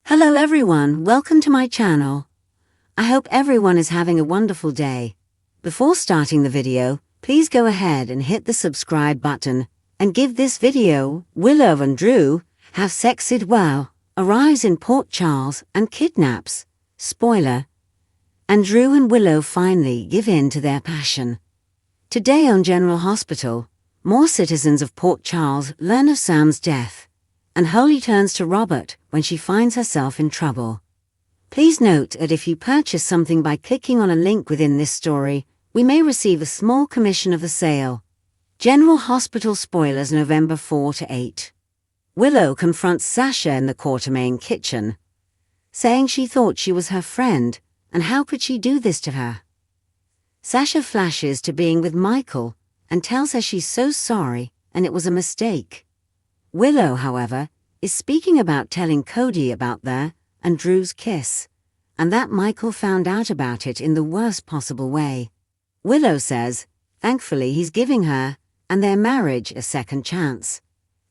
Hello everyone, welcome to my channel. I hope everyone is having a wonderful day. Before starting the video, please go ahead and hit the subscribe button and give this video. Willow and Drew have sex. Sidwell arrives in Port Charles and kidnaps. Spoiler. And Drew and Willow finally give in to their passion. Today on General Hospital, more citizens of Port Charles learn of Sam's death, and Holly turns to Robert when she finds herself in trouble. Please note that if you purchase something by clicking on a link within this story, we may receive a small commission of the sale. General Hospital spoilers November 4 to 8. Willow confronts Sasha in the Quartermain kitchen, saying she thought she was her friend, and how could she do this to her? Sasha flashes to being with Michael and tells her she's so sorry and it was a mistake. Willow, however, is speaking about telling Cody about their and Drew's kiss, and that Michael found out about it in the worst possible way. Willow says, thankfully he's giving her and their marriage a second chance.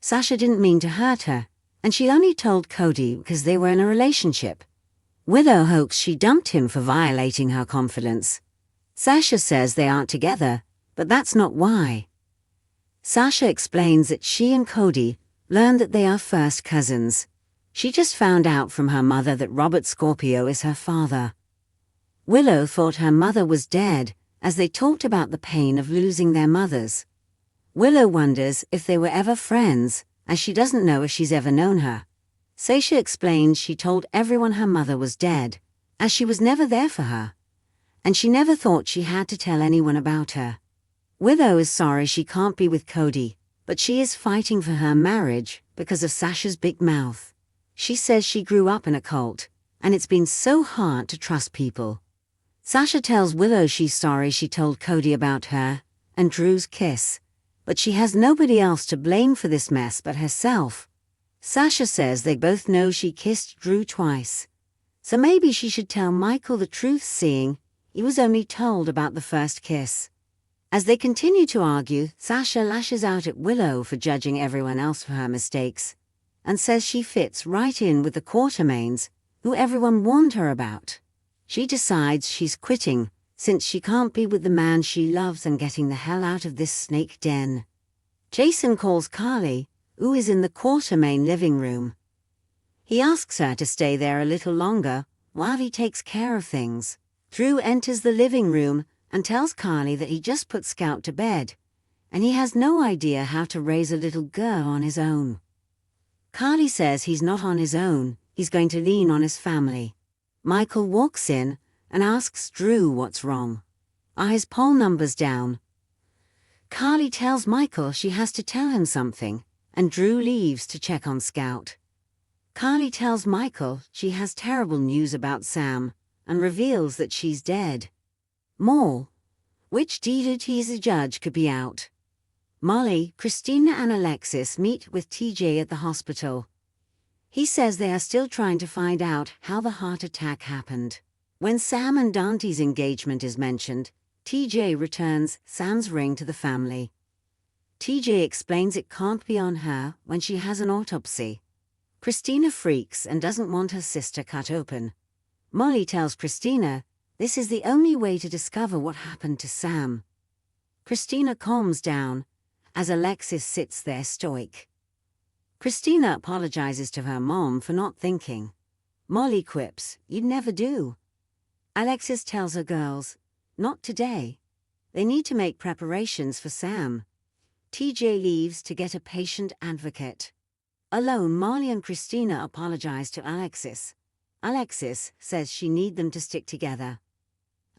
Sasha didn't mean to hurt her, and she only told Cody because they were in a relationship. Willow hopes she dumped him for violating her confidence. Sasha says they aren't together, but that's not why. Sasha explains that she and Cody learned that they are first cousins. She just found out from her mother that Robert Scorpio is her father. Willow thought her mother was dead as they talked about the pain of losing their mothers. Willow wonders if they were ever friends, as she doesn't know if she's ever known her. Sasha explains she told everyone her mother was dead, as she was never there for her, and she never thought she had to tell anyone about her. Willow is sorry she can't be with Cody, but she is fighting for her marriage because of Sasha's big mouth. She says she grew up in a cult, and it's been so hard to trust people. Sasha tells Willow she's sorry she told Cody about her and Drew's kiss, but she has nobody else to blame for this mess but herself. Sasha says they both know she kissed Drew twice, so maybe she should tell Michael the truth, seeing he was only told about the first kiss. As they continue to argue, Sasha lashes out at Willow for judging everyone else for her mistakes, and says she fits right in with the Quartermains, who everyone warned her about. She decides she's quitting, since she can't be with the man she loves, and getting the hell out of this snake den. Jason calls Carly, who is in the Quartermain living room. He asks her to stay there a little longer while he takes care of things. Drew enters the living room and tells Carly that he just put Scout to bed, and he has no idea how to raise a little girl on his own. Carly says he's not on his own, he's going to lean on his family. Michael walks in and asks Drew what's wrong. Are his poll numbers down? Carly tells Michael she has to tell him something, and Drew leaves to check on Scout. Carly tells Michael she has terrible news about Sam, and reveals that she's dead. More. Which deputy judge could be out? Molly, Christina and Alexis meet with TJ at the hospital. He says they are still trying to find out how the heart attack happened. When Sam and Dante's engagement is mentioned, TJ returns Sam's ring to the family. TJ explains it can't be on her when she has an autopsy. Christina freaks and doesn't want her sister cut open. Molly tells Christina this is the only way to discover what happened to Sam. Christina calms down as Alexis sits there stoic. Christina apologizes to her mom for not thinking. Molly quips, "You'd never do." Alexis tells her girls, "Not today. They need to make preparations for Sam." TJ leaves to get a patient advocate. Alone, Molly and Christina apologize to Alexis. Alexis says she need them to stick together.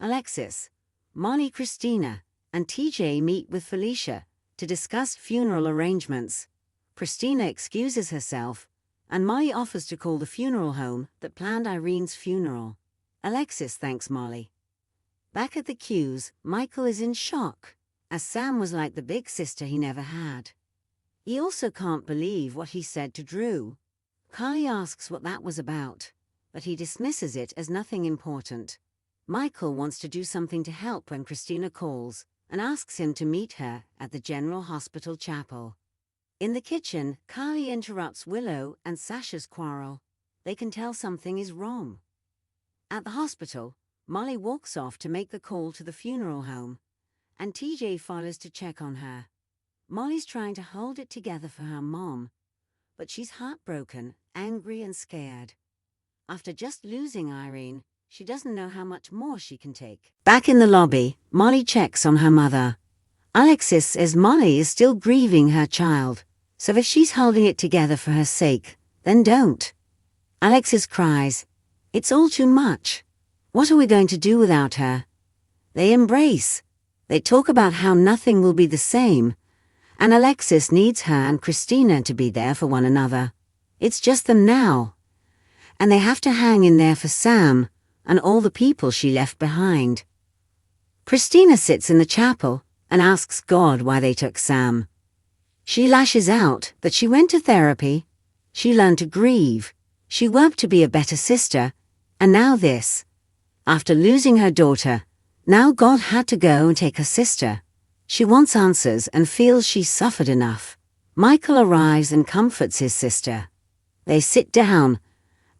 Alexis, Molly, Christina, and TJ meet with Felicia to discuss funeral arrangements. Christina excuses herself, and Molly offers to call the funeral home that planned Irene's funeral. Alexis thanks Molly. Back at the queues, Michael is in shock, as Sam was like the big sister he never had. He also can't believe what he said to Drew. Carly asks what that was about, but he dismisses it as nothing important. Michael wants to do something to help when Christina calls and asks him to meet her at the General Hospital chapel. In the kitchen, Carly interrupts Willow and Sasha's quarrel. they can tell something is wrong. At the hospital, Molly walks off to make the call to the funeral home, and TJ follows to check on her. Molly's trying to hold it together for her mom, but she's heartbroken, angry and scared. After just losing Irene, she doesn't know how much more she can take. Back in the lobby, Molly checks on her mother. Alexis says Molly is still grieving her child, so if she's holding it together for her sake, then don't. Alexis cries, "It's all too much. What are we going to do without her?" They embrace. They talk about how nothing will be the same, and Alexis needs her and Christina to be there for one another. It's just them now. And they have to hang in there for Sam and all the people she left behind. Christina sits in the chapel and asks God why they took Sam. She lashes out that she went to therapy, she learned to grieve, she worked to be a better sister, and now this. After losing her daughter, now God had to go and take her sister. She wants answers and feels she's suffered enough. Michael arrives and comforts his sister. They sit down,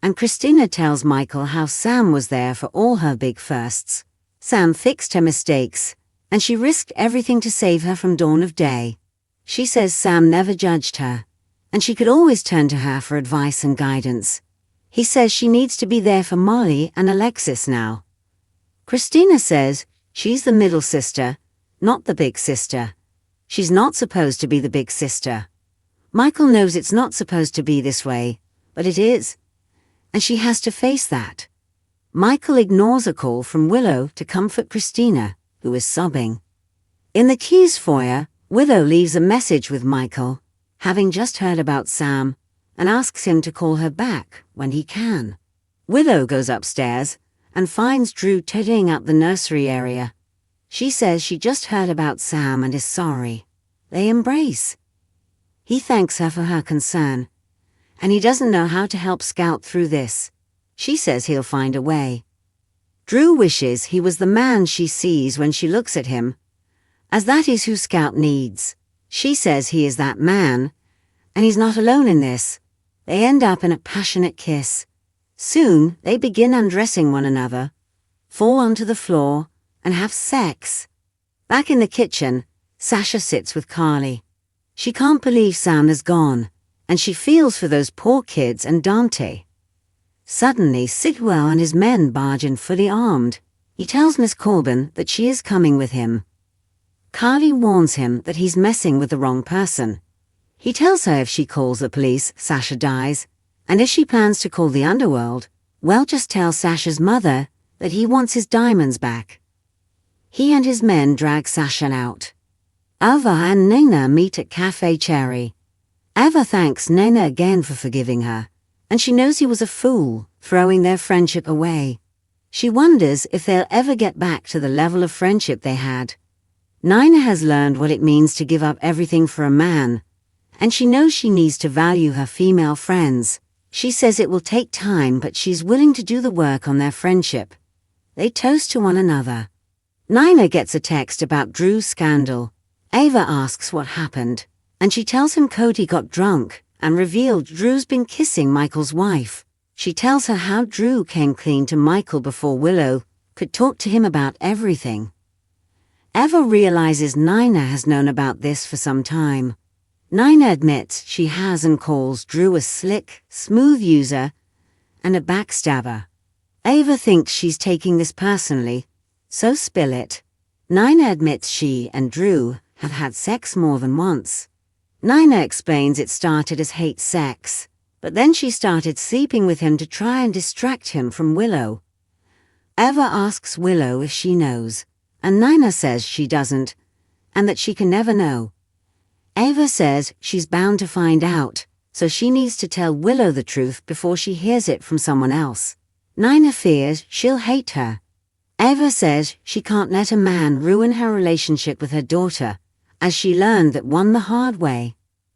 and Christina tells Michael how Sam was there for all her big firsts. Sam fixed her mistakes, and she risked everything to save her from dawn of day. She says Sam never judged her, and she could always turn to her for advice and guidance. He says she needs to be there for Molly and Alexis now. Christina says she's the middle sister, not the big sister. She's not supposed to be the big sister. Michael knows it's not supposed to be this way, but it is, and she has to face that. Michael ignores a call from Willow to comfort Christina, who is sobbing. In the Keys foyer, Willow leaves a message with Michael, having just heard about Sam, and asks him to call her back when he can. Willow goes upstairs and finds Drew tidying up the nursery area. She says she just heard about Sam and is sorry. They embrace. He thanks her for her concern, and he doesn't know how to help Scout through this. She says he'll find a way. Drew wishes he was the man she sees when she looks at him, as that is who Scout needs. She says he is that man, and he's not alone in this. They end up in a passionate kiss. Soon, they begin undressing one another, fall onto the floor, and have sex. Back in the kitchen, Sasha sits with Carly. She can't believe Sam is gone, and she feels for those poor kids and Dante. Suddenly, Sidwell and his men barge in fully armed. He tells Miss Corbin that she is coming with him. Carly warns him that he's messing with the wrong person. He tells her if she calls the police, Sasha dies, and if she plans to call the underworld, well, just tell Sasha's mother that he wants his diamonds back. He and his men drag Sasha out. Ava and Nena meet at Cafe Cherry. Ava thanks Nena again for forgiving her, and she knows he was a fool, throwing their friendship away. She wonders if they'll ever get back to the level of friendship they had. Nina has learned what it means to give up everything for a man, and she knows she needs to value her female friends. She says it will take time, but she's willing to do the work on their friendship. They toast to one another. Nina gets a text about Drew's scandal. Ava asks what happened, and she tells him Cody got drunk and revealed Drew's been kissing Michael's wife. She tells her how Drew came clean to Michael before Willow could talk to him about everything. Ava realizes Nina has known about this for some time. Nina admits she has and calls Drew a slick, smooth user and a backstabber. Ava thinks she's taking this personally, so spill it. Nina admits she and Drew have had sex more than once. Nina explains it started as hate sex, but then she started sleeping with him to try and distract him from Willow. Ava asks Willow if she knows, and Nina says she doesn't, and that she can never know. Ava says she's bound to find out, so she needs to tell Willow the truth before she hears it from someone else. Nina fears she'll hate her. Ava says she can't let a man ruin her relationship with her daughter, as she learned that one the hard way.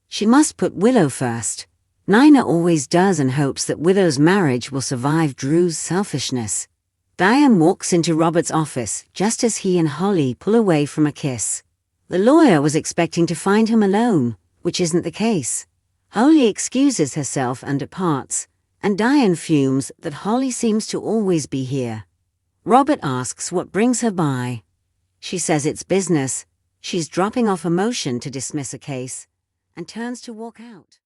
She must put Willow first. Nina always does and hopes that Willow's marriage will survive Drew's selfishness. Diane walks into Robert's office just as he and Holly pull away from a kiss. The lawyer was expecting to find him alone, which isn't the case. Holly excuses herself and departs, and Diane fumes that Holly seems to always be here. Robert asks what brings her by. She says it's business. She's dropping off a motion to dismiss a case and turns to walk out.